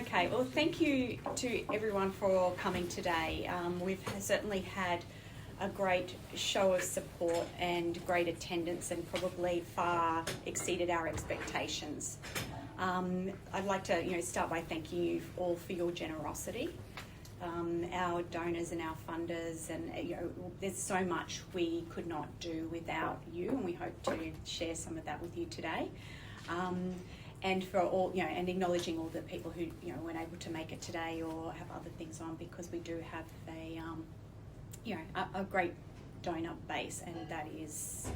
Okay, well, thank you to everyone for coming today. We've certainly had a great show of support and great attendance, and probably far exceeded our expectations. I'd like to start by thanking you all for your generosity. Our donors and our funders, and there's so much we could not do without you, and we hope to share some of that with you today. And for all, and acknowledging all the people who weren't able to make it today or have other things on, because we do have a great donor base, and that is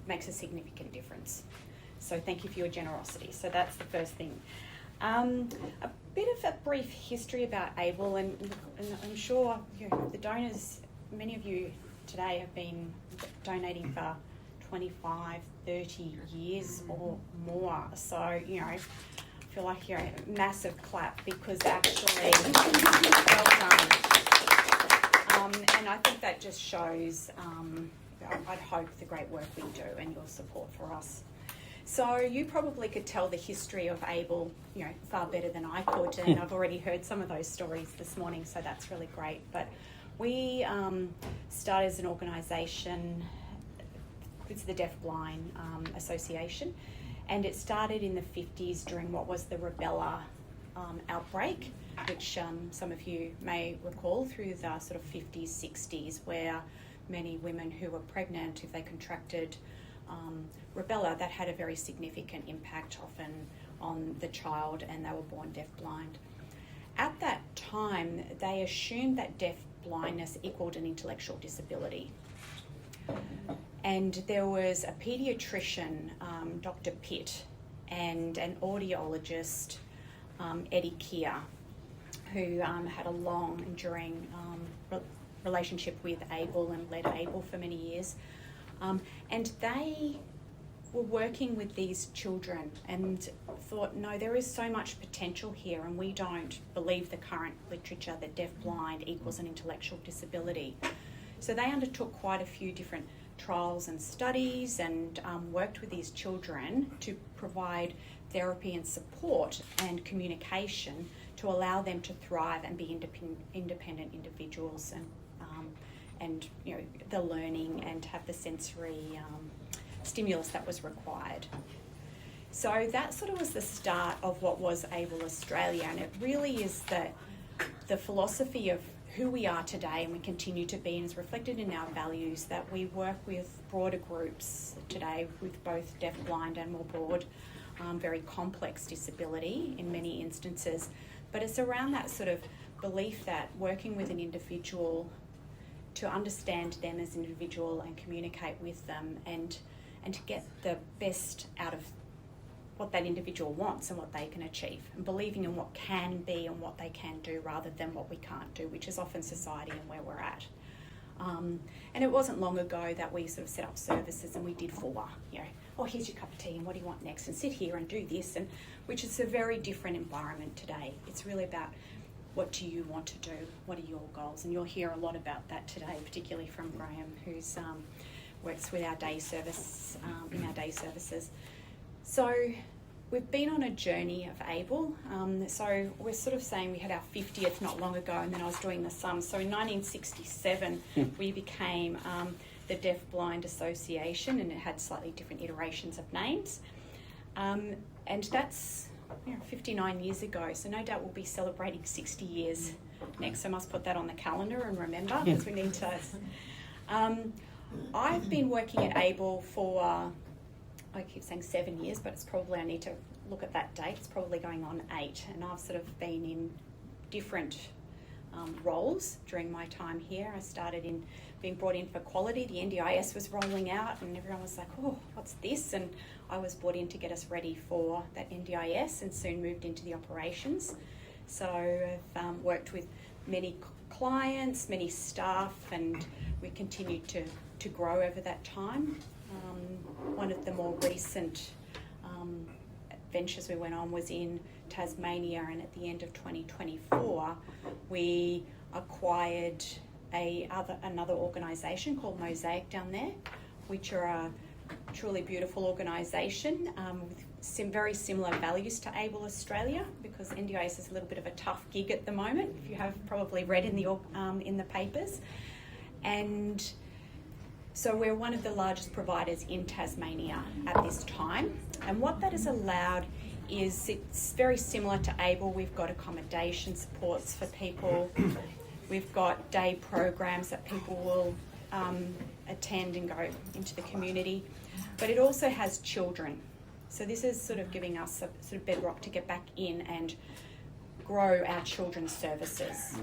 makes a significant difference. So thank you for your generosity. So that's the first thing. A bit of a brief history about ABLE, and I'm sure the donors, many of you today have been donating for 25, 30 years or more. So, I feel like a massive clap, because actually, well done. And I think that just shows, I'd hope, the great work we do and your support for us. So you probably could tell the history of ABLE, far better than I could, and I've already heard some of those stories this morning, so that's really great. But we started as an organisation. It's the Deafblind Association, and it started in the 50s during what was the rubella outbreak, which some of you may recall, through the sort of 50s, 60s, where many women who were pregnant, if they contracted rubella, that had a very significant impact often on the child, and they were born deaf-blind. At that time, they assumed that deaf-blindness equaled an intellectual disability. And there was a paediatrician, Dr. Pitt, and an audiologist, Eddie Keir, who had a long, enduring relationship with ABLE and led ABLE for many years. And they were working with these children and thought, no, there is so much potential here, and we don't believe the current literature that deaf-blind equals an intellectual disability. So they undertook quite a few different trials and studies, and worked with these children to provide therapy and support and communication to allow them to thrive and be independent individuals, and the learning and have the sensory stimulus that was required. So that sort of was the start of what was ABLE Australia, and it really is the philosophy of who we are today, and we continue to be, and is reflected in our values, that we work with broader groups today with both deaf-blind and more broad, very complex disability in many instances. But it's around that sort of belief that working with an individual to understand them as an individual and communicate with them, and to get the best out of what that individual wants and what they can achieve, and believing in what can be and what they can do rather than what we can't do, which is often society and where we're at. And it wasn't long ago that we sort of set up services, and we did here's your cup of tea, and what do you want next, and sit here and do this, and which is a very different environment today. It's really about, what do you want to do? What are your goals? And you'll hear a lot about that today, particularly from Graham, who's works with our day service, in our day services. So we've been on a journey of ABLE. So we're sort of saying we had our 50th not long ago, and then I was doing the sums. So in 1967, we became the Deaf-Blind Association, and it had slightly different iterations of names. And that's 59 years ago. So no doubt we'll be celebrating 60 years next. So I must put that on the calendar and remember, because we need to. I've been working at ABLE for, I keep saying 7 years, but it's probably, I need to look at that date, it's probably going on 8, and I've sort of been in different roles during my time here. I started in being brought in for quality. The NDIS was rolling out, and everyone was like, oh, what's this? And I was brought in to get us ready for that NDIS, and soon moved into the operations. So I've worked with many clients, many staff, and we continued to grow over that time. One of the more recent ventures we went on was in Tasmania, and at the end of 2024 we acquired another organisation called Mosaic down there, which are a truly beautiful organisation with some very similar values to ABLE Australia, because because NDIS is a little bit of a tough gig at the moment, if you have probably read in the papers. And so we're one of the largest providers in Tasmania at this time. And what that has allowed is it's very similar to ABLE. We've got accommodation supports for people. We've got day programs that people will attend and go into the community. But it also has children. So this is sort of giving us a sort of bedrock to get back in and grow our children's services.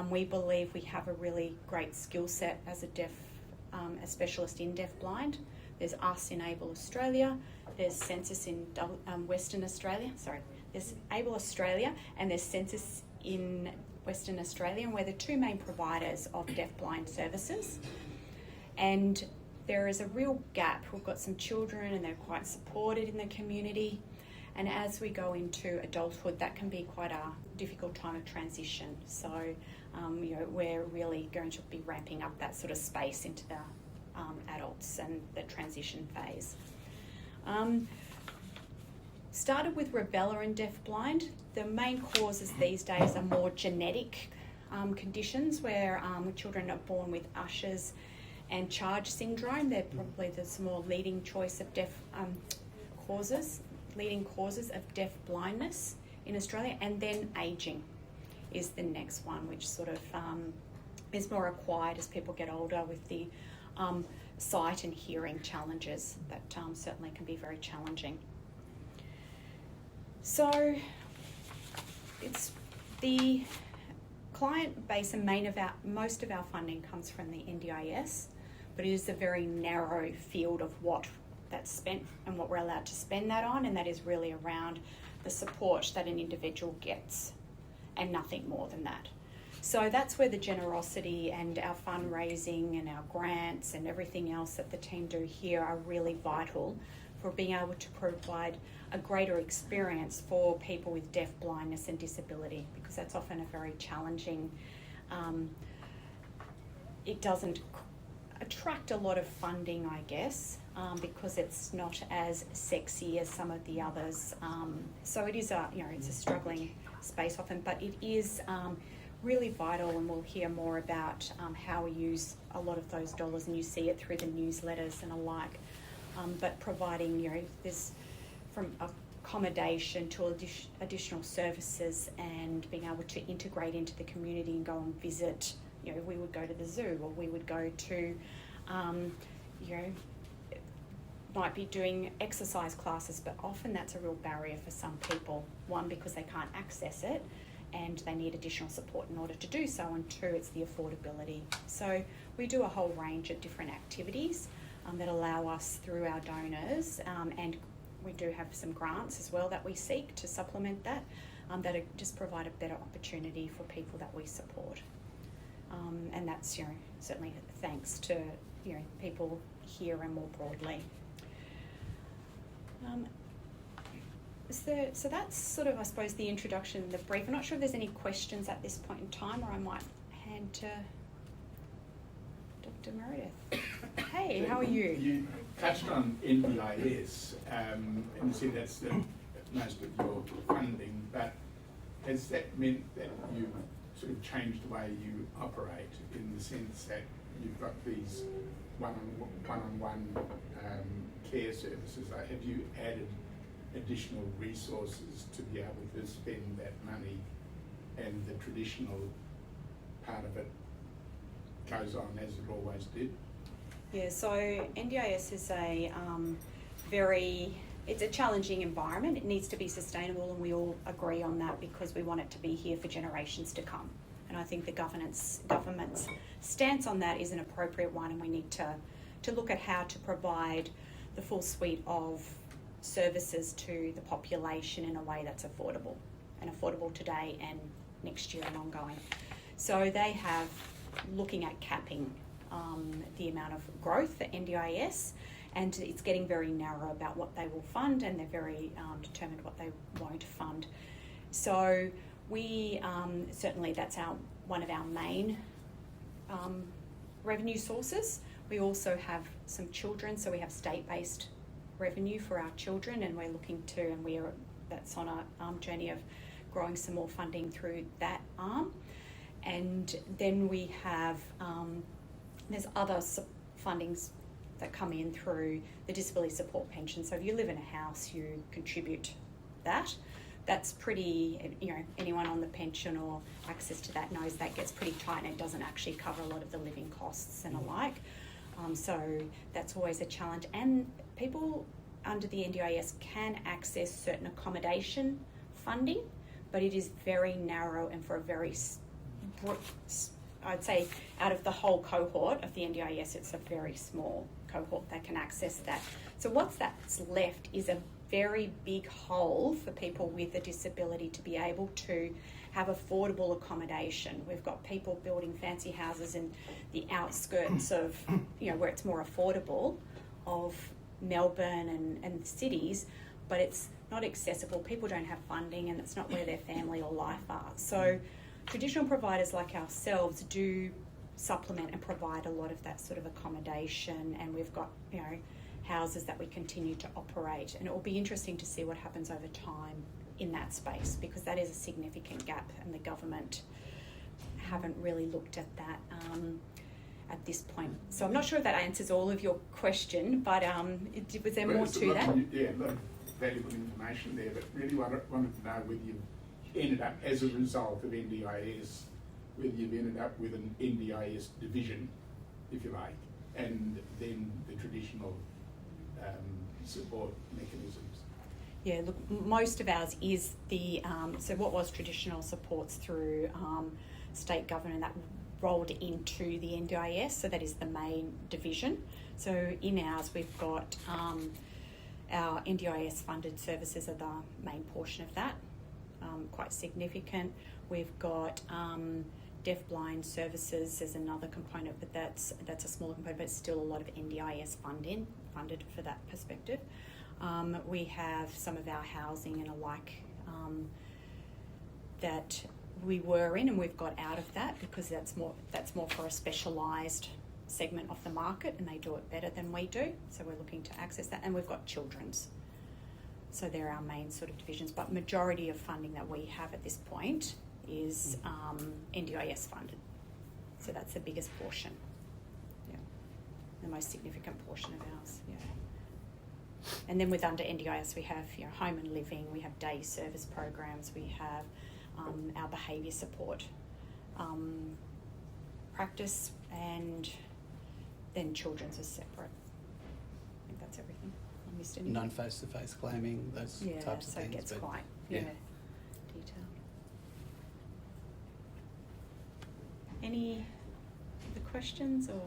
We believe we have a really great skill set as a specialist in deafblind. There's us in ABLE Australia, there's Census in Western Australia, there's ABLE Australia and there's Census in Western Australia, and we're the two main providers of deafblind services. And there is a real gap. We've got some children and they're quite supported in the community. And as we go into adulthood, that can be quite a difficult time of transition. So, we're really going to be ramping up that sort of space into the adults and the transition phase. Started with rubella and deafblind. The main causes these days are more genetic conditions where children are born with Usher's and Charge syndrome. They're probably the more leading causes of deaf blindness in Australia. And then ageing is the next one, which sort of is more acquired as people get older with the sight and hearing challenges that certainly can be very challenging. So it's the client base and most of our funding comes from the NDIS, but it is a very narrow field of what that's spent and what we're allowed to spend that on, and that is really around the support that an individual gets and nothing more than that. So that's where the generosity and our fundraising and our grants and everything else that the team do here are really vital for being able to provide a greater experience for people with deaf blindness and disability, because that's often a very challenging, it doesn't attract a lot of funding, I guess, because it's not as sexy as some of the others. So it is it's a struggling space often, but it is really vital, and we'll hear more about how we use a lot of those dollars, and you see it through the newsletters and alike. But providing, this from accommodation to additional services and being able to integrate into the community and go and visit, we would go to the zoo, or we would go to, might be doing exercise classes, but often that's a real barrier for some people. One, because they can't access it and they need additional support in order to do so, and two, it's the affordability. So we do a whole range of different activities that allow us through our donors, and we do have some grants as well that we seek to supplement that, that just provide a better opportunity for people that we support. And that's certainly thanks to people here and more broadly. So that's sort of, I suppose, the introduction, the brief. I'm not sure if there's any questions at this point in time, or I might hand to Dr. Meredith. Hey, how are you? You touched on NDIS, and you said that's most of your funding, but has that meant that you've sort of changed the way you operate, in the sense that you've got these one-on-one care services? Have you added additional resources to be able to spend that money, and the traditional part of it goes on as it always did? Yeah, so NDIS is it's a challenging environment. It needs to be sustainable, and we all agree on that, because we want it to be here for generations to come. And I think the government's stance on that is an appropriate one, and we need to look at how to provide the full suite of services to the population in a way that's affordable today and next year and ongoing. So they have looking at capping the amount of growth for NDIS, and it's getting very narrow about what they will fund, and they're very determined what they won't fund. So we certainly, that's one of our main revenue sources. We also have some children, so we have state-based revenue for our children, and we're looking to, and that's on a journey of growing some more funding through that arm. And then we have, there's other fundings that come in through the disability support pension. So if you live in a house, you contribute that. That's pretty, anyone on the pension or access to that knows that gets pretty tight, and it doesn't actually cover a lot of the living costs and alike. So that's always a challenge. And people under the NDIS can access certain accommodation funding, but it is very narrow and for a very, I'd say out of the whole cohort of the NDIS, it's a very small cohort that can access that. So that's left is a very big hole for people with a disability to be able to have affordable accommodation. We've got people building fancy houses in the outskirts of, where it's more affordable, of Melbourne and cities, but it's not accessible. People don't have funding, and it's not where their family or life are. So traditional providers like ourselves do supplement and provide a lot of that sort of accommodation, and we've got, houses that we continue to operate, and it will be interesting to see what happens over time in that space, because that is a significant gap, and the government haven't really looked at that at this point. So I'm not sure if that answers all of your question, but was there more to that? A lot of valuable information there, but really wanted to know whether you've ended up, as a result of NDIS, whether you've ended up with an NDIS division, if you like, and then the traditional support mechanisms. Yeah, look, most of ours is the, so what was traditional supports through state government that rolled into the NDIS, so that is the main division. So in ours we've got our NDIS funded services are the main portion of that, quite significant. We've got deaf-blind services as another component, but that's a smaller component, but still a lot of NDIS funded for that perspective. We have some of our housing and alike that we were in, and we've got out of that because that's more for a specialised segment of the market, and they do it better than we do. So we're looking to access that, and we've got children's. So they're our main sort of divisions, but majority of funding that we have at this point is NDIS funded. So that's the biggest portion. Yeah, the most significant portion of ours. Yeah. And then under NDIS we have home and living, we have day service programs, we have our behaviour support practice, and then children's is separate. I think that's everything. I missed anything. Non-face-to-face claiming, those types of so things. It gets quite detailed. Any other questions or?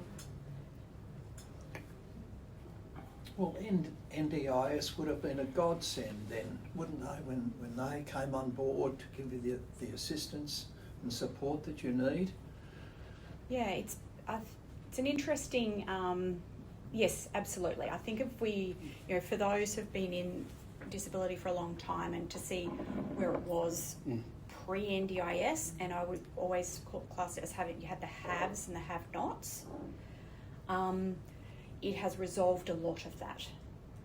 Well, NDIS would have been a godsend then, wouldn't they, when they came on board to give you the assistance and support that you need? Yeah, it's an interesting, yes, absolutely. I think if we, for those who've been in disability for a long time and to see where it was pre-NDIS, and I would always class it as you had the haves and the have-nots. It has resolved a lot of that.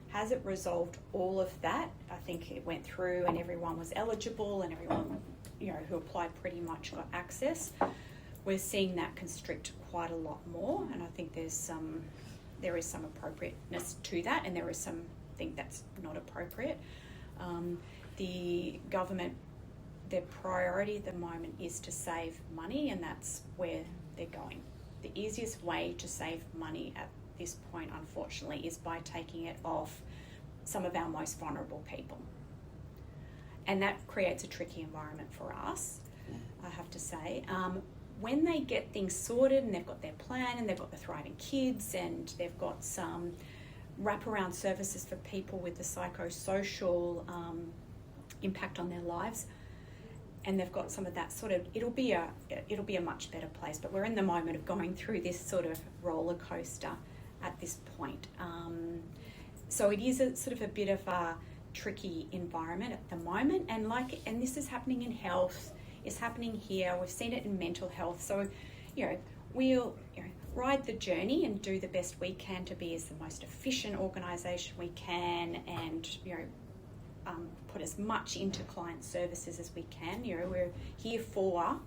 Has it resolved all of that? I think it went through and everyone was eligible, and everyone, who applied pretty much got access. We're seeing that constrict quite a lot more, and I think there is some appropriateness to that, and there is something that's not appropriate. The government, their priority at the moment is to save money, and that's where they're going. The easiest way to save money at this point, unfortunately, is by taking it off some of our most vulnerable people. And that creates a tricky environment for us, I have to say. When they get things sorted and they've got their plan and they've got the thriving kids and they've got some wraparound services for people with the psychosocial impact on their lives, and they've got some of that sort of, it'll be a much better place. But we're in the moment of going through this sort of roller coaster at this point. So it is a sort of a bit of a tricky environment at the moment, and this is happening in health, it's happening here, we've seen it in mental health. So, we'll ride the journey and do the best we can to be as the most efficient organisation we can, and put as much into client services as we can. You know, we're here for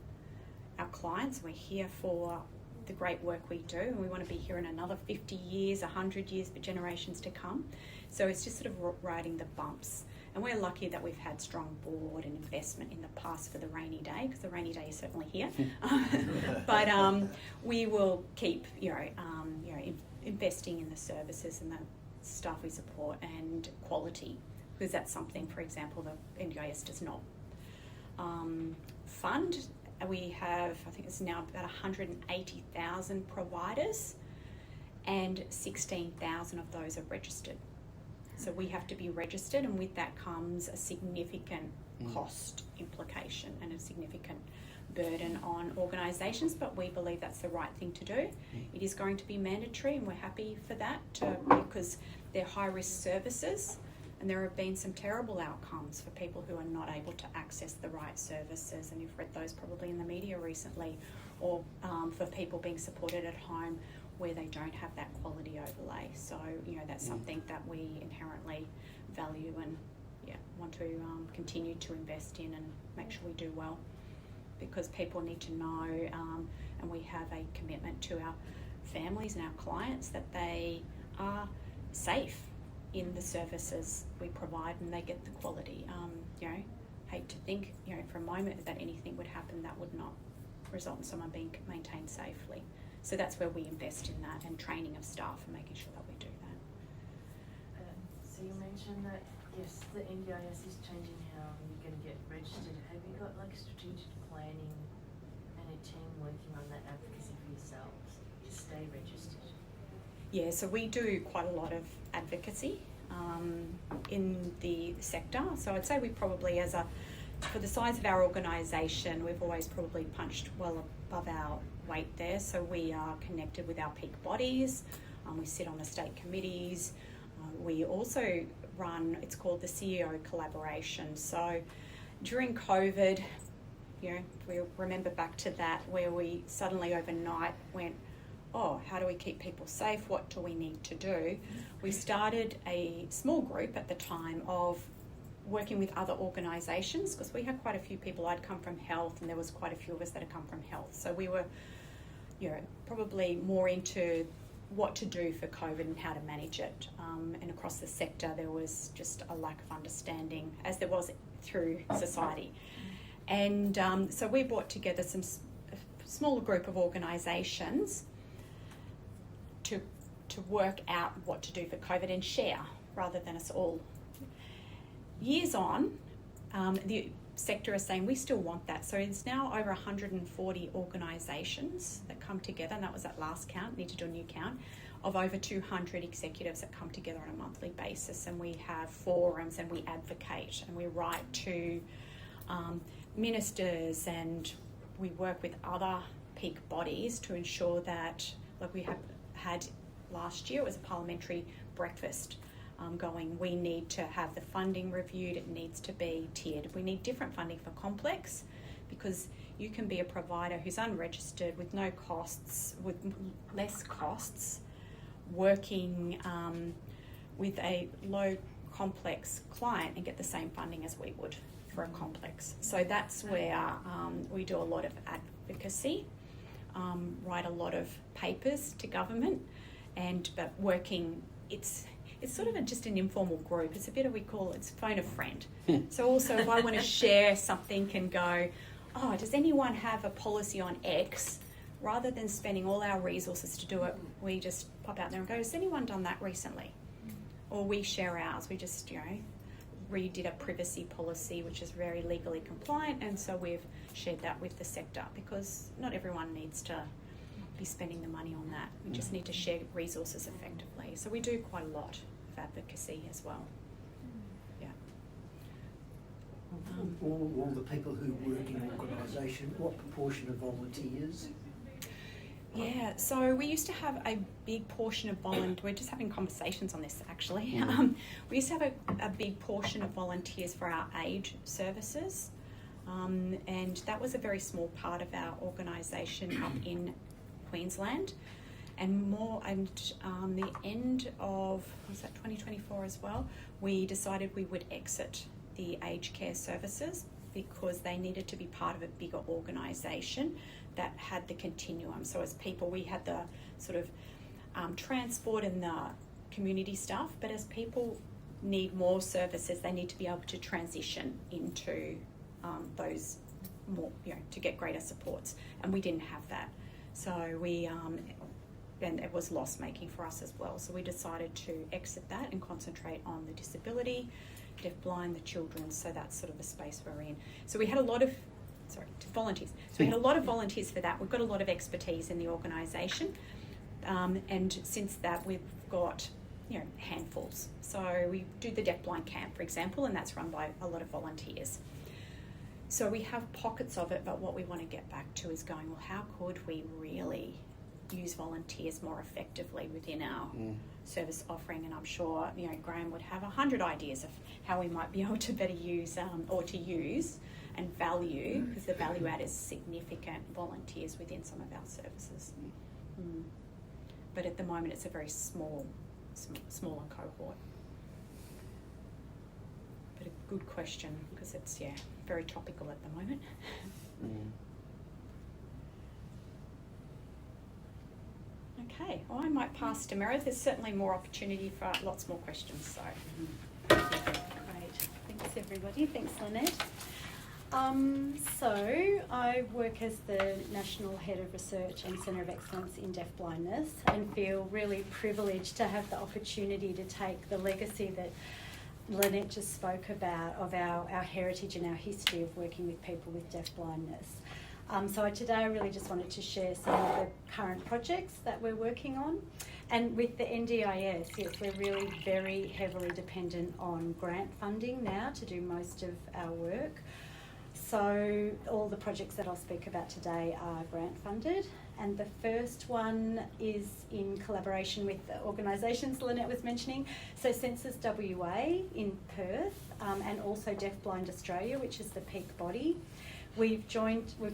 our clients, we're here for the great work we do, and we want to be here in another 50 years, 100 years, for generations to come. So it's just sort of riding the bumps. And we're lucky that we've had strong board and investment in the past for the rainy day, because the rainy day is certainly here. But we will keep, investing in the services and the staff we support and quality, because that's something, for example, the NDIS does not fund. We have, I think it's now about 180,000 providers, and 16,000 of those are registered. So we have to be registered, and with that comes a significant cost implication and a significant burden on organisations, but we believe that's the right thing to do. It is going to be mandatory, and we're happy for that because they're high-risk services, and there have been some terrible outcomes for people who are not able to access the right services, and you've read those probably in the media recently, or for people being supported at home where they don't have that quality overlay. So, that's something that we inherently value and want to continue to invest in and make sure we do well, because people need to know, and we have a commitment to our families and our clients that they are safe in the services we provide and they get the quality. Hate to think, for a moment that anything would happen that would not result in someone being maintained safely. So that's where we invest in that, and training of staff and making sure that we do that. So you mentioned that, yes, the NDIS is changing how you're going to get registered. Have you got strategic planning and a team working on that advocacy for yourselves to stay registered? Yeah, so we do quite a lot of advocacy in the sector. So I'd say we probably, for the size of our organisation, we've always probably punched well above our weight there. So we are connected with our peak bodies. We sit on the state committees. We also run, it's called the CEO collaboration. So during COVID, we remember back to that, where we suddenly overnight went, how do we keep people safe? What do we need to do? We started a small group at the time of working with other organisations, because we had quite a few people. I'd come from health, and there was quite a few of us that had come from health. So we were, probably more into what to do for COVID and how to manage it. And across the sector, there was just a lack of understanding, as there was through society. And so we brought together a smaller group of organisations to work out what to do for COVID and share, rather than us all. Years on, the sector is saying we still want that. So it's now over 140 organisations that come together, and that was at last count, need to do a new count, of over 200 executives that come together on a monthly basis. And we have forums, and we advocate, and we write to ministers, and we work with other peak bodies to ensure that, like we have had last year, it was a parliamentary breakfast going. We need to have the funding reviewed. It needs to be tiered. We need different funding for complex, because you can be a provider who's unregistered with no costs, with less costs, working with a low complex client and get the same funding as we would for a complex. So that's where we do a lot of advocacy, write a lot of papers to government, but working, it's sort of just an informal group. It's a bit of, we call it phone a friend. So also, if I want to share something, can go, does anyone have a policy on X? Rather than spending all our resources to do it, we just pop out there and go, has anyone done that recently? Or we share ours. We just, redid a privacy policy, which is very legally compliant, and so we've shared that with the sector, because not everyone needs to be spending the money on that. We just need to share resources effectively. So we do quite a lot of advocacy as well. Yeah. All the people who work in organisation, what proportion of volunteers? Yeah, so we used to have a big portion of we're just having conversations on this actually. We used to have a big portion of volunteers for our aid services, and that was a very small part of our organisation up in Queensland. And the end of, was that 2024 as well, we decided we would exit the aged care services because they needed to be part of a bigger organisation that had the continuum. So as people, we had the sort of transport and the community stuff, but as people need more services, they need to be able to transition into those more, to get greater supports, and we didn't have that. So we, and it was loss making for us as well. So we decided to exit that and concentrate on the disability, deaf-blind, the children. So that's sort of the space we're in. So we had a lot of, volunteers. So we had a lot of volunteers for that. We've got a lot of expertise in the organisation, and since that we've got handfuls. So we do the deaf-blind camp, for example, and that's run by a lot of volunteers. So we have pockets of it, but what we want to get back to is going, well, how could we really use volunteers more effectively within our service offering? And I'm sure, Graham would have 100 ideas of how we might be able to better use or to use and value, because the value add is significant, volunteers within some of our services. But at the moment, it's a very smaller cohort. But a good question, because it's, very topical at the moment. Okay, well, I might pass to Meredith. There's certainly more opportunity for lots more questions. So, Great. Thanks, everybody. Thanks, Lynette. So I work as the National Head of Research and Centre of Excellence in Deafblindness, and feel really privileged to have the opportunity to take the legacy that Lynette just spoke about of our heritage and our history of working with people with deafblindness. So today I really just wanted to share some of the current projects that we're working on. And with the NDIS, yes, we're really very heavily dependent on grant funding now to do most of our work. So all the projects that I'll speak about today are grant funded. And the first one is in collaboration with the organisations Lynette was mentioning. So Census WA in Perth, and also Deafblind Australia, which is the peak body. We've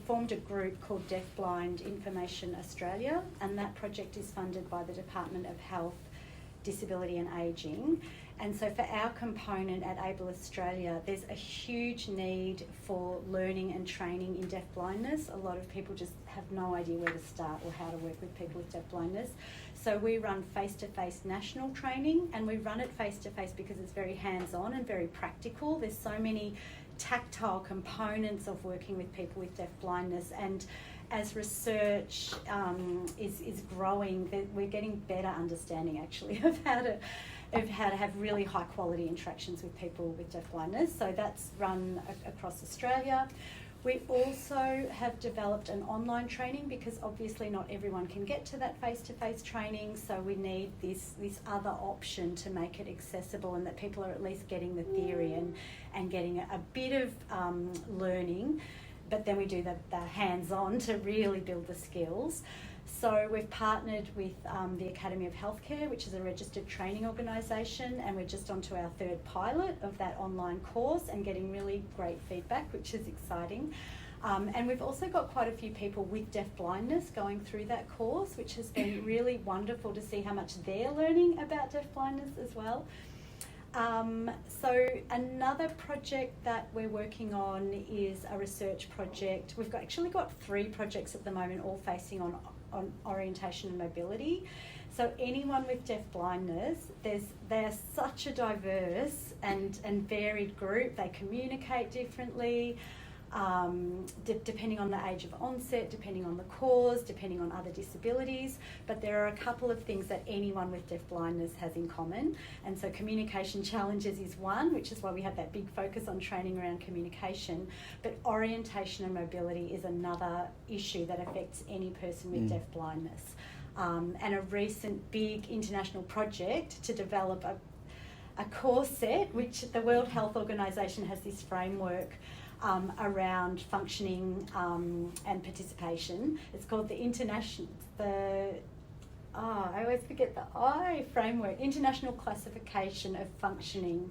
formed a group called Deafblind Information Australia, and that project is funded by the Department of Health, Disability and Ageing. And so for our component at Able Australia, there's a huge need for learning and training in deafblindness. A lot of people just have no idea where to start or how to work with people with deafblindness. So we run face-to-face national training, and we run it face-to-face because it's very hands-on and very practical. There's so many tactile components of working with people with deafblindness, and as research is growing, we're getting better understanding actually of how to have really high quality interactions with people with deafblindness. So that's run across Australia. We also have developed an online training because obviously not everyone can get to that face-to-face training, so we need this other option to make it accessible and that people are at least getting the theory and getting a bit of learning, but then we do the hands-on to really build the skills. So we've partnered with the Academy of Healthcare, which is a registered training organisation, and we're just onto our third pilot of that online course and getting really great feedback, which is exciting. And we've also got quite a few people with deafblindness going through that course, which has been really wonderful to see how much they're learning about deafblindness as well. So another project that we're working on is a research project. We've actually got 3 projects at the moment, all facing on orientation and mobility. So anyone with deafblindness, they're such a diverse and varied group. They communicate differently, depending on the age of onset, depending on the cause, depending on other disabilities. But there are a couple of things that anyone with deafblindness has in common. And so communication challenges is one, which is why we have that big focus on training around communication. But orientation and mobility is another issue that affects any person with deafblindness. And a recent big international project to develop a course set, which the World Health Organization has this framework around functioning and participation. It's called I always forget the I framework, International Classification of Functioning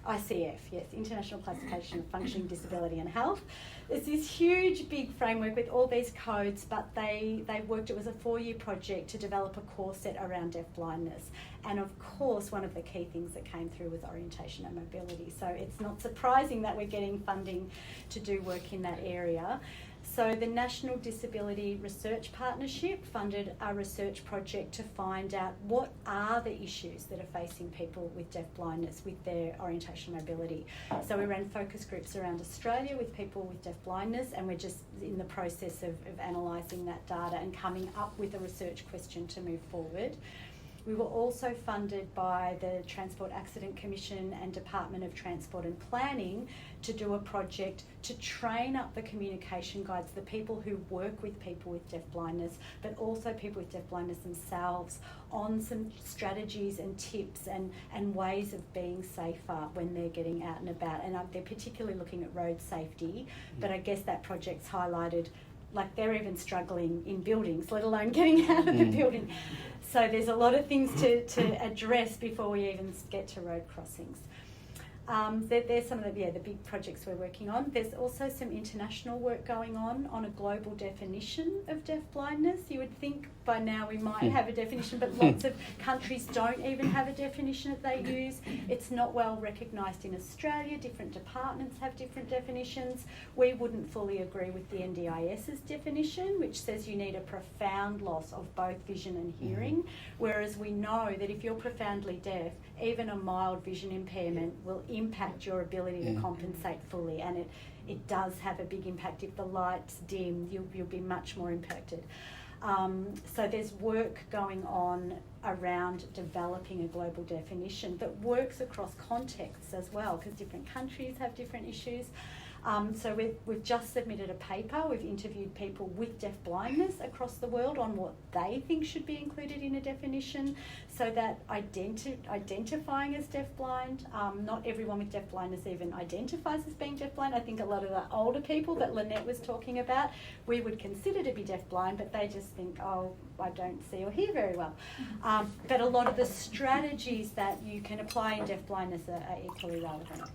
ICF, yes, International Classification of Functioning, Disability and Health. It's this huge, big framework with all these codes, but they worked, it was a 4-year project to develop a core set around deafblindness. And of course, one of the key things that came through was orientation and mobility. So it's not surprising that we're getting funding to do work in that area. So the National Disability Research Partnership funded a research project to find out what are the issues that are facing people with deafblindness with their orientation and mobility. So we ran focus groups around Australia with people with deafblindness, and we're just in the process of analysing that data and coming up with a research question to move forward. We were also funded by the Transport Accident Commission and Department of Transport and Planning to do a project to train up the communication guides, the people who work with people with deafblindness, but also people with deafblindness themselves, on some strategies and tips and ways of being safer when they're getting out and about. And they're particularly looking at road safety, but I guess that project's highlighted, like they're even struggling in buildings, let alone getting out of the building. So there's a lot of things to address before we even get to road crossings. There's some of the big projects we're working on. There's also some international work going on a global definition of deafblindness. You would think by now we might have a definition, but lots of countries don't even have a definition that they use. It's not well recognised in Australia. Different departments have different definitions. We wouldn't fully agree with the NDIS's definition, which says you need a profound loss of both vision and hearing, whereas we know that if you're profoundly deaf, even a mild vision impairment will impact your ability to compensate fully, and it does have a big impact. If the lights dim, you'll be much more impacted. So there's work going on around developing a global definition that works across contexts as well, because different countries have different issues. So we've just submitted a paper. We've interviewed people with deafblindness across the world on what they think should be included in a definition, so that identifying as deafblind, not everyone with deafblindness even identifies as being deafblind. I think a lot of the older people that Lynette was talking about, we would consider to be deafblind, but they just think, oh, I don't see or hear very well. But a lot of the strategies that you can apply in deafblindness are equally relevant.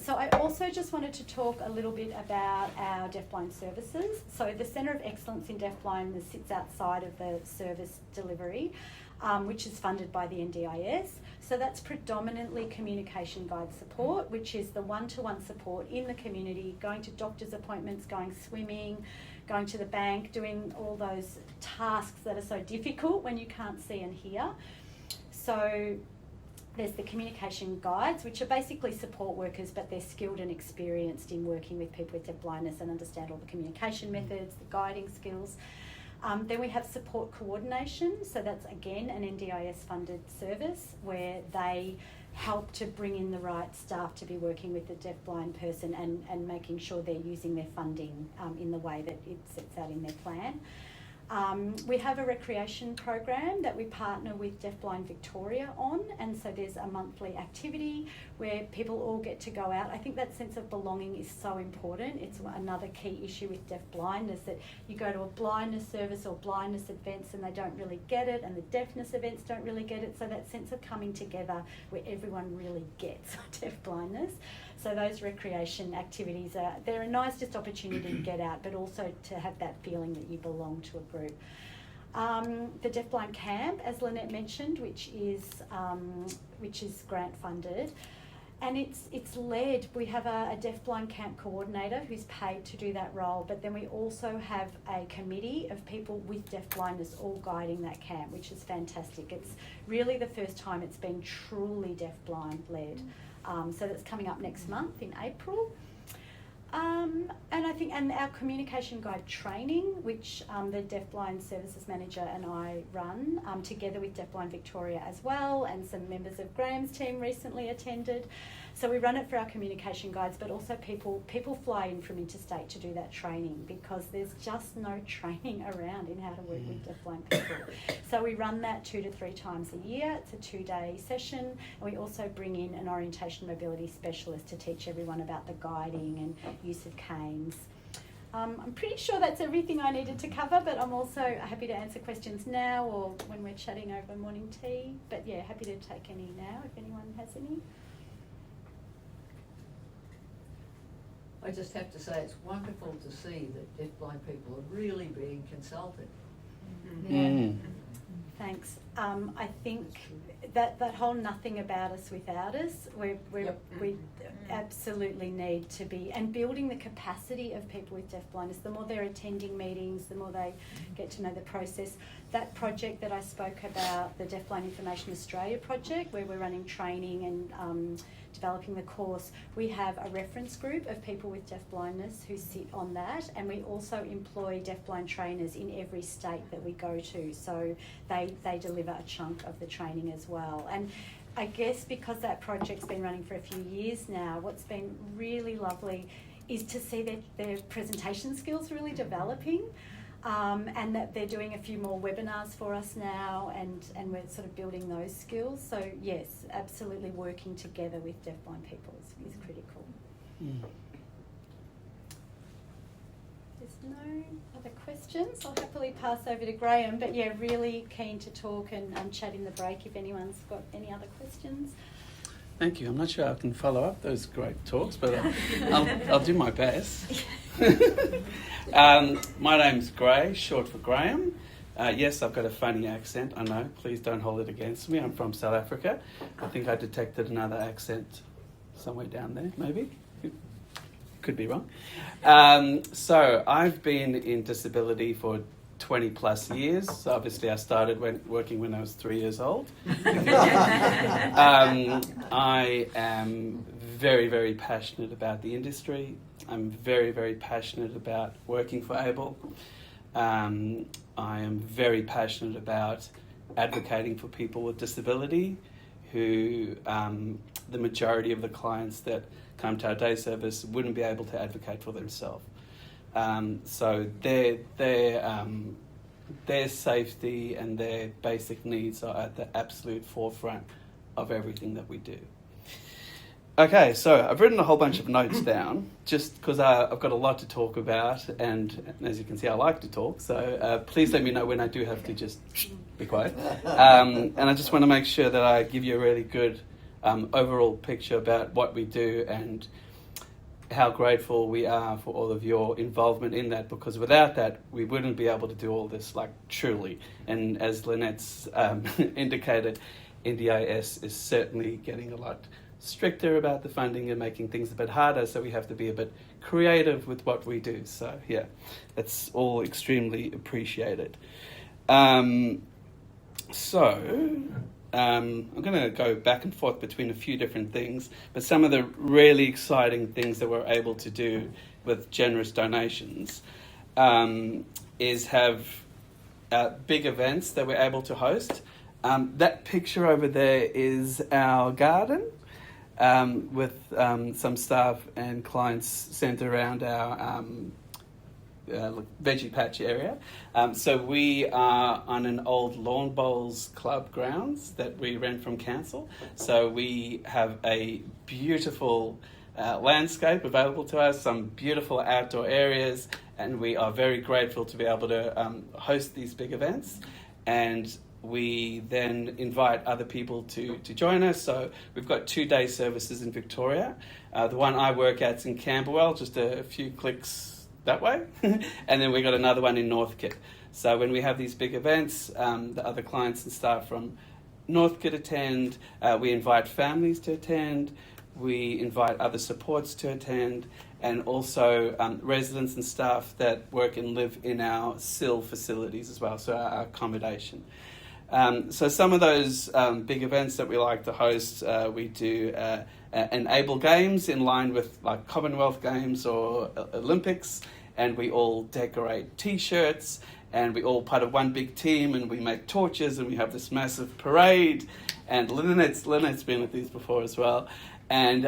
So I also just wanted to talk a little bit about our deafblind services. So the Centre of Excellence in Deafblindness sits outside of the service delivery, which is funded by the NDIS. So that's predominantly communication guide support, which is the one-to-one support in the community, going to doctor's appointments, going swimming, going to the bank, doing all those tasks that are so difficult when you can't see and hear. So there's the communication guides, which are basically support workers, but they're skilled and experienced in working with people with deafblindness and understand all the communication methods, the guiding skills. Then we have support coordination. So that's, again, an NDIS funded service where they help to bring in the right staff to be working with the deafblind person and making sure they're using their funding in the way that it sets out in their plan. We have a recreation program that we partner with Deafblind Victoria on, and so there's a monthly activity where people all get to go out. I think that sense of belonging is so important. It's another key issue with deafblindness, that you go to a blindness service or blindness events and they don't really get it, and the deafness events don't really get it. So that sense of coming together where everyone really gets deafblindness. So those recreation activities they're a nice just opportunity to get out, but also to have that feeling that you belong to a group. The Deafblind Camp, as Lynette mentioned, which is grant funded, and it's led. We have a Deafblind Camp coordinator who's paid to do that role, but then we also have a committee of people with deafblindness all guiding that camp, which is fantastic. It's really the first time it's been truly deafblind led. So that's coming up next month in April. And I think, and our communication guide training, which the Deafblind Services Manager and I run, together with Deafblind Victoria as well, and some members of Graham's team recently attended. So we run it for our communication guides, but also people fly in from interstate to do that training, because there's just no training around in how to work with deafblind people. So we run that 2 to 3 times a year. It's a 2-day session, and we also bring in an orientation mobility specialist to teach everyone about the guiding and use of canes. I'm pretty sure that's everything I needed to cover, but I'm also happy to answer questions now or when we're chatting over morning tea. But yeah, happy to take any now if anyone has any. I just have to say it's wonderful to see that deafblind people are really being consulted. Thanks. I think that whole nothing about us without us, we absolutely need to be, and building the capacity of people with deaf blindness. The more they're attending meetings, the more they get to know the process. That project that I spoke about, the Deafblind Information Australia project, where we're running training and developing the course, we have a reference group of people with deaf blindness who sit on that, and we also employ deafblind trainers in every state that we go to, so they deliver a chunk of the training as well. And I guess because that project's been running for a few years now, what's been really lovely is to see their presentation skills really developing. And that they're doing a few more webinars for us now, and we're sort of building those skills. So yes, absolutely working together with deafblind people is critical. There's no other questions. I'll happily pass over to Graham, but yeah, really keen to talk and chat in the break if anyone's got any other questions. Thank you. I'm not sure I can follow up those great talks, but I'll do my best. My name's Gray, short for Graham. Yes, I've got a funny accent, I know. Please don't hold it against me. I'm from South Africa. I think I detected another accent somewhere down there, maybe. Could be wrong. So I've been in disability for 20 plus years. So obviously I started working when I was 3 years old. I am very, very passionate about the industry. I'm very, very passionate about working for ABLE. I am very passionate about advocating for people with disability who the majority of the clients that come to our day service wouldn't be able to advocate for themselves. So their safety and their basic needs are at the absolute forefront of everything that we do. Okay, so I've written a whole bunch of notes down just because I've got a lot to talk about, and as you can see, I like to talk, so please let me know when I do have to just be quiet. And I just want to make sure that I give you a really good overall picture about what we do and how grateful we are for all of your involvement in that, because without that, we wouldn't be able to do all this, like, truly. And as Lynette's indicated, NDIS is certainly getting a lot stricter about the funding and making things a bit harder, so we have to be a bit creative with what we do. So yeah, that's all extremely appreciated. I'm going to go back and forth between a few different things, but some of the really exciting things that we're able to do with generous donations is have big events that we're able to host. That picture over there is our garden with some staff and clients centered around our veggie patch area. So we are on an old lawn bowls club grounds that we rent from council. So we have a beautiful landscape available to us, some beautiful outdoor areas, and we are very grateful to be able to host these big events. And we then invite other people to join us. So we've got 2-day services in Victoria. The one I work at's in Camberwell, just a few clicks that way. And then we got another one in Northcote. So when we have these big events, the other clients and staff from Northcote attend. We invite families to attend. We invite other supports to attend, and also residents and staff that work and live in our SIL facilities as well, so our accommodation. So some of those big events that we like to host, we do an ABLE Games in line with like Commonwealth Games or Olympics, and we all decorate T-shirts, and we all part of one big team, and we make torches, and we have this massive parade. And Lynette's been with these before as well, and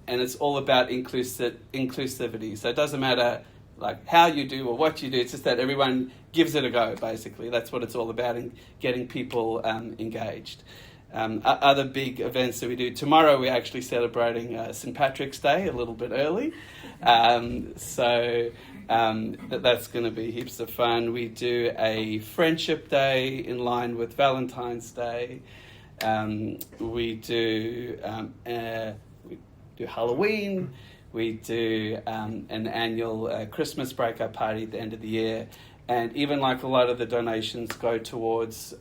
it's all about inclusivity. So it doesn't matter like how you do or what you do, it's just that everyone gives it a go, basically. That's what it's all about, in getting people engaged. Other big events that we do, tomorrow we're actually celebrating St. Patrick's Day a little bit early, so that's going to be heaps of fun. We do a Friendship Day in line with Valentine's Day. We do Halloween. We do an annual Christmas breakout party at the end of the year. And even like a lot of the donations go towards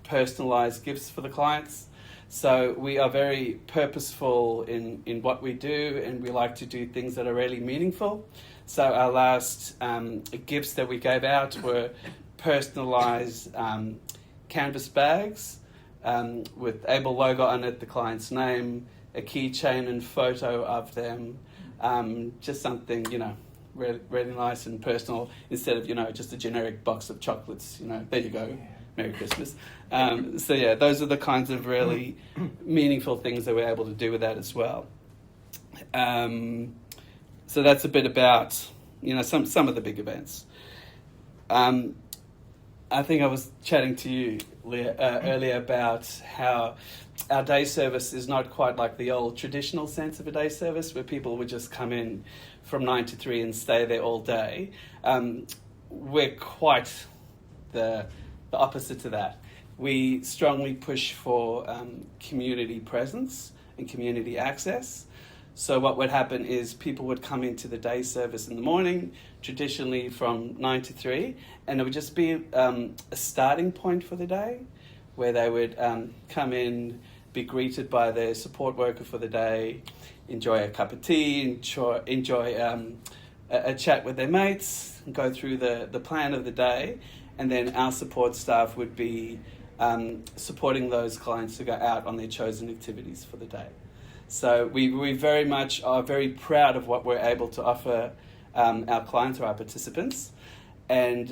personalised gifts for the clients. So we are very purposeful in what we do, and we like to do things that are really meaningful. So our last gifts that we gave out were personalised canvas bags with Able logo on it, the client's name, a keychain and photo of them, just something, really, really nice and personal, instead of, just a generic box of chocolates, there you go, Merry Christmas. So yeah, those are the kinds of really meaningful things that we're able to do with that as well. So that's a bit about, some of the big events. I think I was chatting to you, Leah, earlier about how our day service is not quite like the old traditional sense of a day service where people would just come in from 9 to 3 and stay there all day. We're quite the opposite to that. We strongly push for community presence and community access. So what would happen is people would come into the day service in the morning, traditionally from 9 to 3, and it would just be a starting point for the day where they would come in, be greeted by their support worker for the day, enjoy a cup of tea, enjoy a chat with their mates, and go through the plan of the day, and then our support staff would be supporting those clients to go out on their chosen activities for the day. So we very much are very proud of what we're able to offer our clients or our participants. And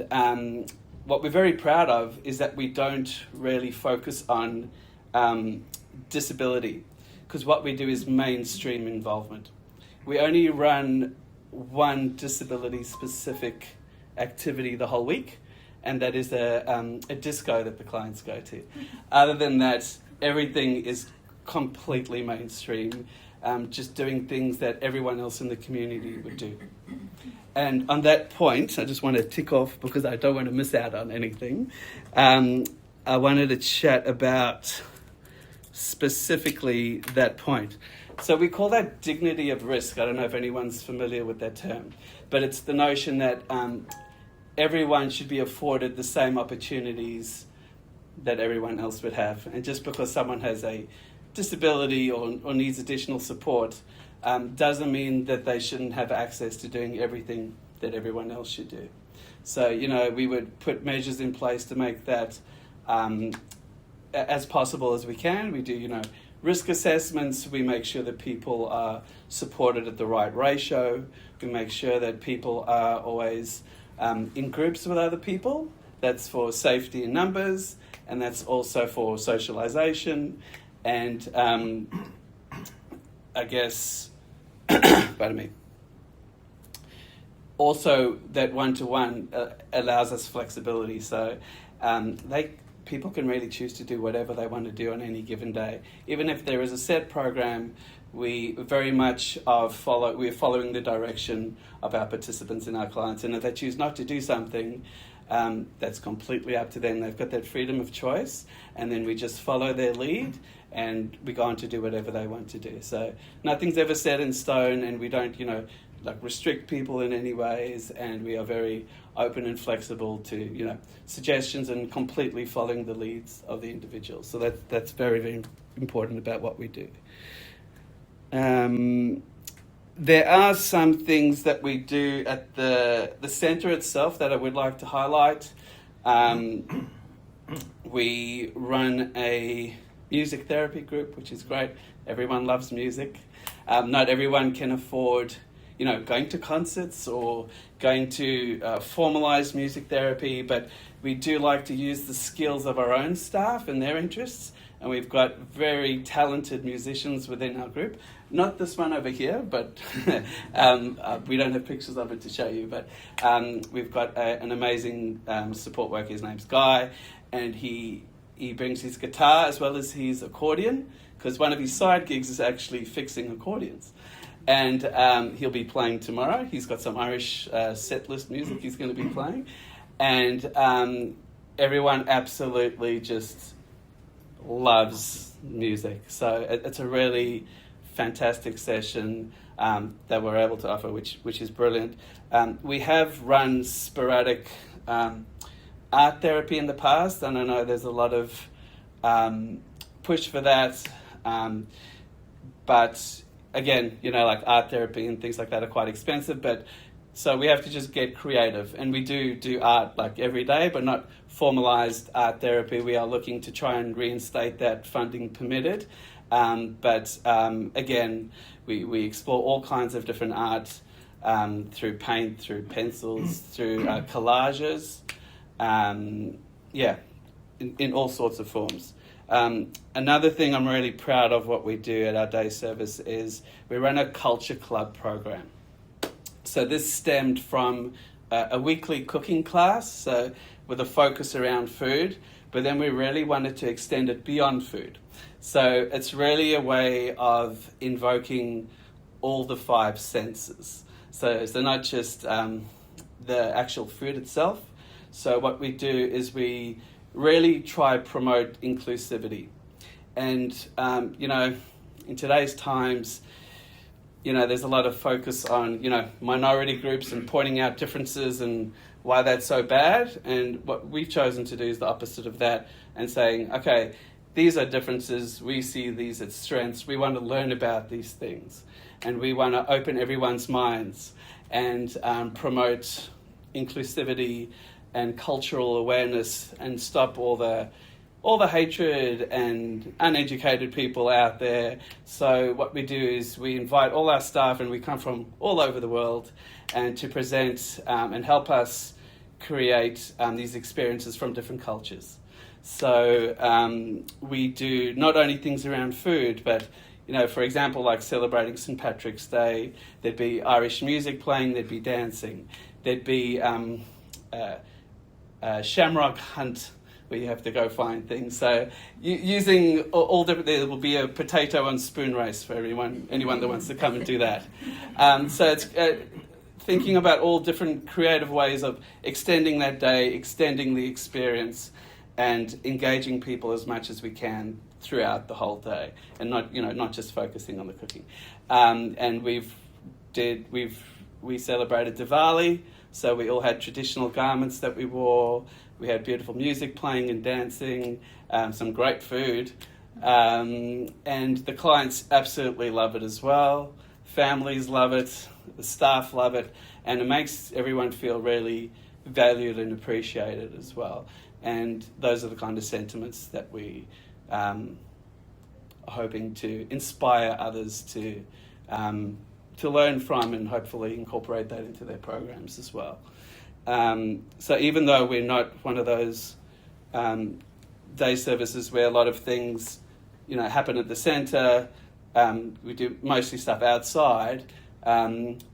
what we're very proud of is that we don't really focus on disability, because what we do is mainstream involvement. We only run one disability-specific activity the whole week, and that is a disco that the clients go to. Other than that, everything is completely mainstream, just doing things that everyone else in the community would do. And on that point, I just want to tick off because I don't want to miss out on anything. I wanted to chat about specifically that point. So we call that dignity of risk. I don't know if anyone's familiar with that term, but it's the notion that everyone should be afforded the same opportunities that everyone else would have. And just because someone has a disability or needs additional support doesn't mean that they shouldn't have access to doing everything that everyone else should do. So, we would put measures in place to make that as possible as we can. We do, risk assessments. We make sure that people are supported at the right ratio. We make sure that people are always in groups with other people. That's for safety in numbers, and that's also for socialisation. And I guess, pardon me, also that one-to-one allows us flexibility. So people can really choose to do whatever they want to do on any given day. Even if there is a set program, we very much we're following the direction of our participants and our clients. And if they choose not to do something, that's completely up to them. They've got that freedom of choice, and then we just follow their lead and we go on to do whatever they want to do. So nothing's ever set in stone, and we don't, restrict people in any ways, and we are very open and flexible to, suggestions and completely following the leads of the individual. So that's very, very important about what we do. There are some things that we do at the centre itself that I would like to highlight. We run a music therapy group, which is great. Everyone loves music. Not everyone can afford, going to concerts or going to formalised music therapy, but we do like to use the skills of our own staff and their interests. And we've got very talented musicians within our group. Not this one over here, but we don't have pictures of it to show you. But we've got an amazing support worker. His name's Guy, and he brings his guitar as well as his accordion, because one of his side gigs is actually fixing accordions. And he'll be playing tomorrow. He's got some Irish set list music he's going to be playing. And everyone absolutely just loves music. So it's a really fantastic session. that we're able to offer, which is brilliant. We have run sporadic art therapy in the past, and I know there's a lot of push for that. But again, like art therapy and things like that are quite expensive, so we have to just get creative, and we do art like every day, but not formalised art therapy. We are looking to try and reinstate that funding permitted. Again, we explore all kinds of different art through paint, through pencils, through collages, in all sorts of forms. Another thing I'm really proud of what we do at our day service is we run a culture club program. So this stemmed from a weekly cooking class, so with a focus around food, but then we really wanted to extend it beyond food. So it's really a way of invoking all the 5 senses. So not just the actual food itself. So what we do is we really try promote inclusivity. And, in today's times, there's a lot of focus on, minority groups and pointing out differences and why that's so bad. And what we've chosen to do is the opposite of that and saying, okay, these are differences. We see these as strengths. We want to learn about these things. And we want to open everyone's minds and promote inclusivity and cultural awareness and stop all the hatred and uneducated people out there. So what we do is we invite all our staff, and we come from all over the world, and to present and help us create these experiences from different cultures. So we do not only things around food, but for example, like celebrating St. Patrick's Day, there'd be Irish music playing, there'd be dancing, there'd be shamrock hunt, where you have to go find things. So using all different, there will be a potato and spoon race for anyone that wants to come and do that. So it's thinking about all different creative ways of extending that day, extending the experience, and engaging people as much as we can throughout the whole day, and not just focusing on the cooking. And we celebrated Diwali, so we all had traditional garments that we wore. We had beautiful music playing and dancing, some great food, and the clients absolutely love it as well. Families love it, the staff love it, and it makes everyone feel really valued and appreciated as well. And those are the kind of sentiments that we are hoping to inspire others to learn from, and hopefully incorporate that into their programs as well. So even though we're not one of those day services where a lot of things, happen at the centre, we do mostly stuff outside.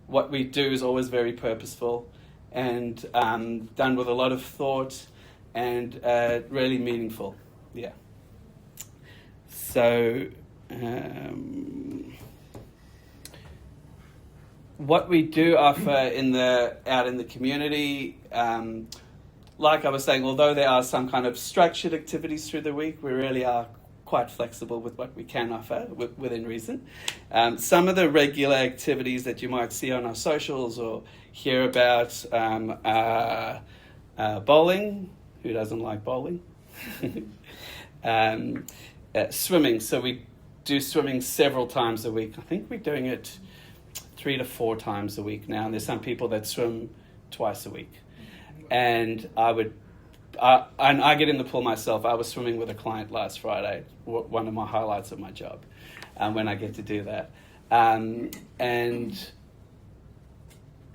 What we do is always very purposeful and done with a lot of thought and really meaningful. Yeah. So what we do offer out in the community, like I was saying, although there are some kind of structured activities through the week, we really are quite flexible with what we can offer within reason. Some of the regular activities that you might see on our socials or hear about are bowling. Who doesn't like bowling? Swimming. So we do swimming several times a week. I think we're doing it 3 to 4 times a week now, and there's some people that swim twice a week. And I get in the pool myself. I was swimming with a client last Friday, one of my highlights of my job, when I get to do that. And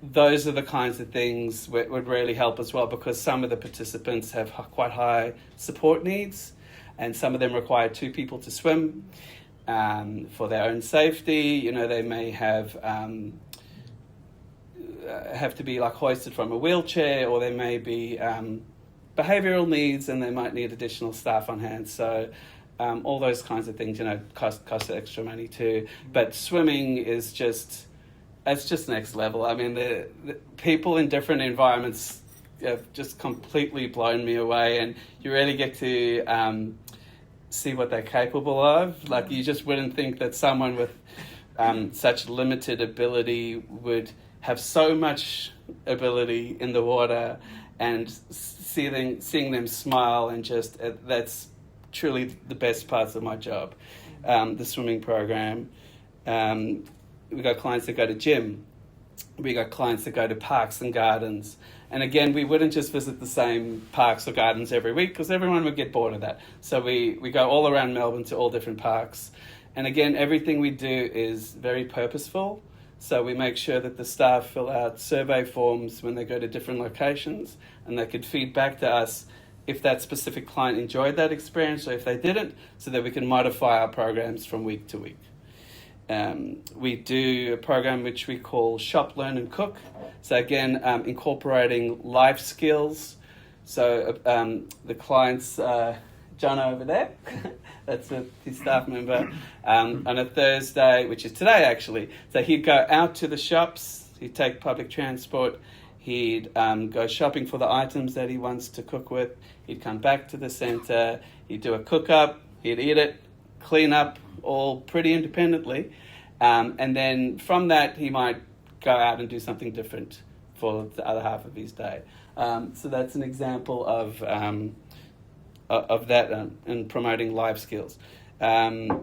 those are the kinds of things that would really help as well, because some of the participants have quite high support needs, and some of them require 2 people to swim. For their own safety, they may have to be like hoisted from a wheelchair, or there may be behavioural needs, and they might need additional staff on hand. So all those kinds of things, cost extra money too. But swimming is just next level. I mean, the people in different environments have just completely blown me away, and you really get to see what they're capable of. Like, you just wouldn't think that someone with such limited ability would have so much ability in the water, and seeing them smile, and just that's truly the best parts of my job. The swimming program. We got clients that go to gym. We got clients that go to parks and gardens. And again, we wouldn't just visit the same parks or gardens every week, because everyone would get bored of that. So we go all around Melbourne to all different parks. And again, everything we do is very purposeful. So we make sure that the staff fill out survey forms when they go to different locations, and they could feed back to us if that specific client enjoyed that experience or if they didn't, so that we can modify our programs from week to week. We do a program which we call Shop, Learn and Cook. So again, incorporating life skills. So the clients, John over there, that's his staff member, on a Thursday, which is today actually. So he'd go out to the shops, he'd take public transport, he'd go shopping for the items that he wants to cook with, he'd come back to the centre, he'd do a cook-up, he'd eat it, clean up, all pretty independently. And then from that, he might go out and do something different for the other half of his day. So that's an example of that and promoting life skills. I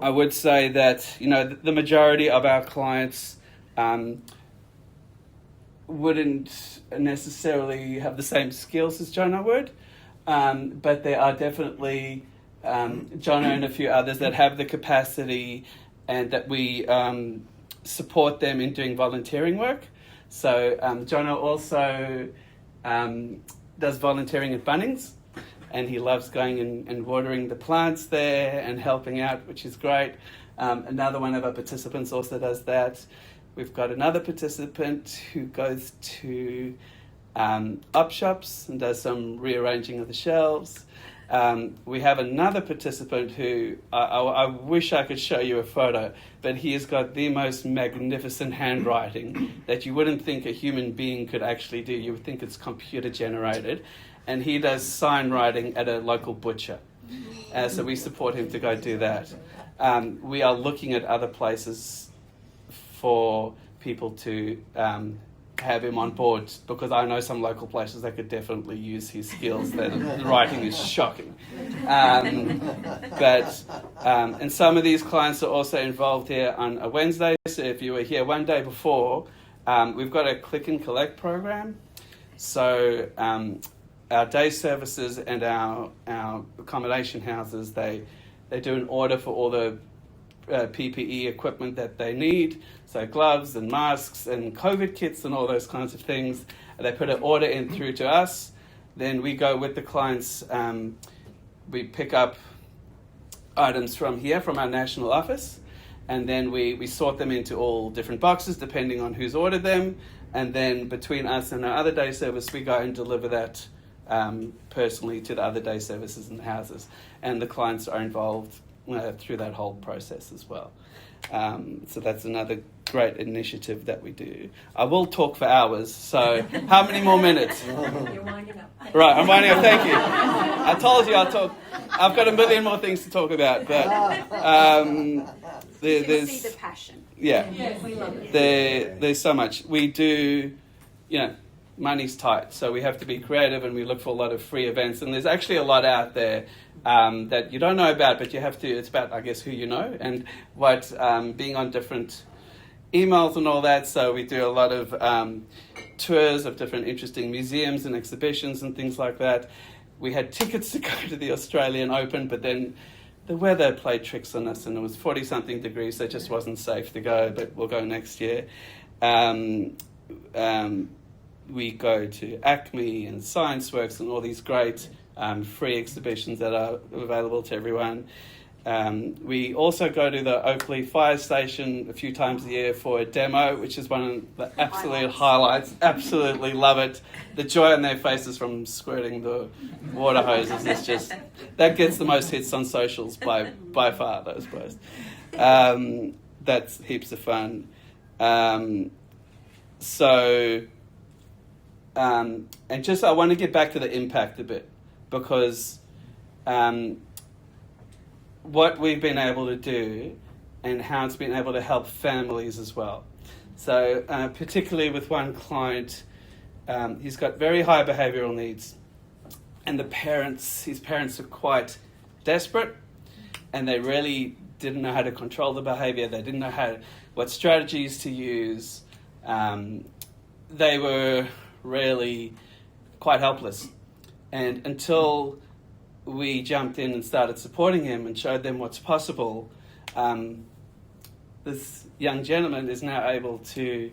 would say that, the majority of our clients wouldn't necessarily have the same skills as Jono would, but there are definitely Jono and a few others that have the capacity, and that we support them in doing volunteering work. So Jono also does volunteering at Bunnings, and he loves going and watering the plants there and helping out, which is great. Another one of our participants also does that. We've got another participant who goes to op shops and does some rearranging of the shelves. We have another participant who I wish I could show you a photo, but he has got the most magnificent handwriting that you wouldn't think a human being could actually do. You would think it's computer generated. And he does sign writing at a local butcher. So we support him to go do that. We are looking at other places for people to have him on board, because I know some local places that could definitely use his skills. The writing is shocking. And some of these clients are also involved here on a Wednesday. So if you were here one day before, we've got a click and collect program. So our day services and our accommodation houses, they do an order for all the PPE equipment that they need, so gloves and masks and COVID kits and all those kinds of things. They put an order in through to us. Then we go with the clients, we pick up items from here, from our national office, and then we sort them into all different boxes depending on who's ordered them. And then between us and our other day service, we go and deliver that personally to the other day services in the houses. And the clients are involved through that whole process as well. So that's another great initiative that we do. I will talk for hours, so how many more minutes? You're winding up. Right, I'm winding up, thank you. I told you I'll talk. I've got a million more things to talk about, but You see the passion. Yeah, Yes, we love it. there's so much. We do, money's tight, so we have to be creative, and we look for a lot of free events, and there's actually a lot out there that you don't know about, but you have to, it's about, I guess, who you know and what, being on different emails and all that. So we do a lot of tours of different interesting museums and exhibitions and things like that. We had tickets to go to the Australian Open, but then the weather played tricks on us, and it was 40-something degrees, so it just wasn't safe to go, but we'll go next year. We go to Acme and Science Works and all these great free exhibitions that are available to everyone. We also go to the Oakley Fire Station a few times a year for a demo, which is one of the absolute highlights. Absolutely love it. The joy on their faces from squirting the water hoses is just, that gets the most hits on socials by far, those posts. That's heaps of fun. And just I want to get back to the impact a bit, because what we've been able to do and how it's been able to help families as well. So particularly with one client, he's got very high behavioural needs, and his parents are quite desperate, and they really didn't know how to control the behaviour. They didn't know what strategies to use. They were really quite helpless. And until we jumped in and started supporting him and showed them what's possible, this young gentleman is now able to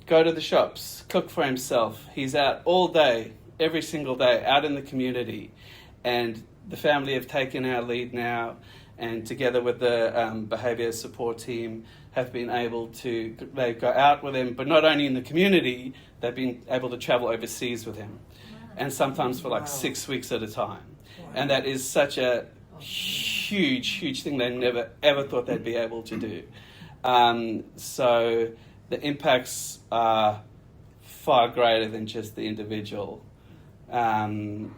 go to the shops, cook for himself. He's out all day, every single day, out in the community. And the family have taken our lead now, and together with the behaviour support team have been able to, they go out with him, but not only in the community, they've been able to travel overseas with him. And sometimes for like 6 weeks at a time. And that is such a huge thing they never ever thought they'd be able to do. So the impacts are far greater than just the individual. And